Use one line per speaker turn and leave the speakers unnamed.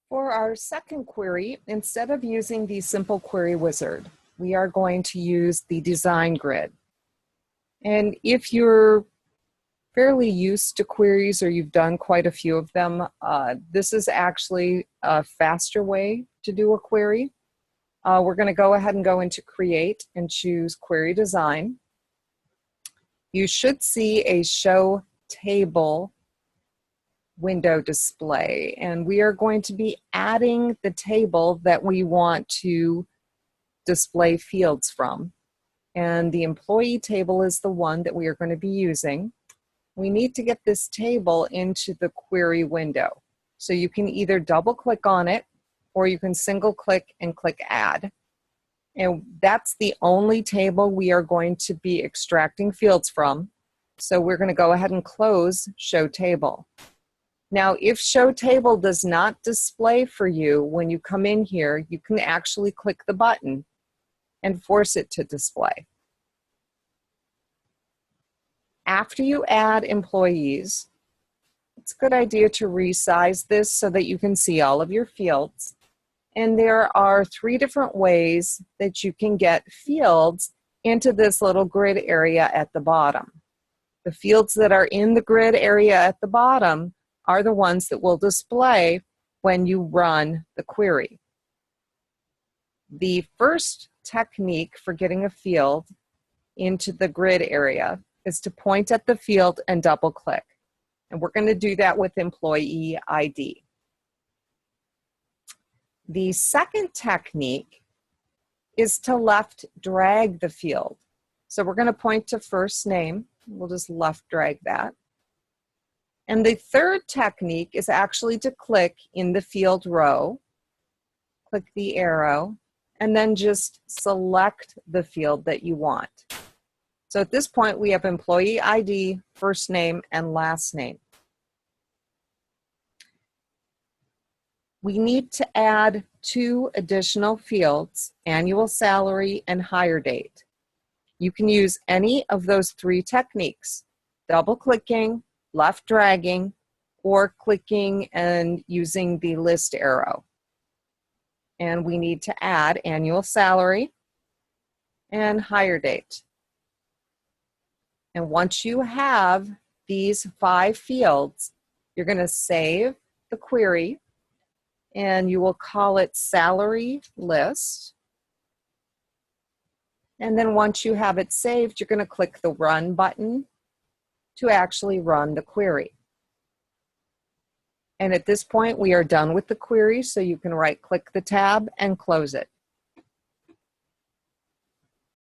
For our second query, instead of using the simple query wizard, we are going to use the design grid. And if you're fairly used to queries or you've done quite a few of them, this is actually a faster way to do a query. We're going to go ahead and go into Create and choose Query Design. You should see a Show Table window display, and we are going to be adding the table that we want to display fields from. And the employee table is the one that we are going to be using. We need to get this table into the query window. So you can either double click on it or you can single click and click Add. And that's the only table we are going to be extracting fields from. So we're going to go ahead and close Show Table. Now, if Show Table does not display for you when you come in here, you can actually click the button and force it to display. After you add employees, it's a good idea to resize this so that you can see all of your fields. And there are 3 different ways that you can get fields into this little grid area at the bottom. The fields that are in the grid area at the bottom are the ones that will display when you run the query. The first technique for getting a field into the grid area is to point at the field and double click. And we're going to do that with Employee ID. The second technique is to left drag the field. So we're going to point to first name. We'll just left drag that. And the third technique is actually to click in the field row, click the arrow, and then just select the field that you want. So at this point, we have employee ID, first name, and last name. We need to add 2 additional fields, annual salary and hire date. You can use any of those 3 techniques, double-clicking, left dragging, or clicking and using the list arrow. And we need to add annual salary and hire date. And once you have these 5 fields, you're going to save the query and you will call it salary list. And then once you have it saved, you're going to click the run button to actually run the query. And at this point, we are done with the query, so you can right-click the tab and close it.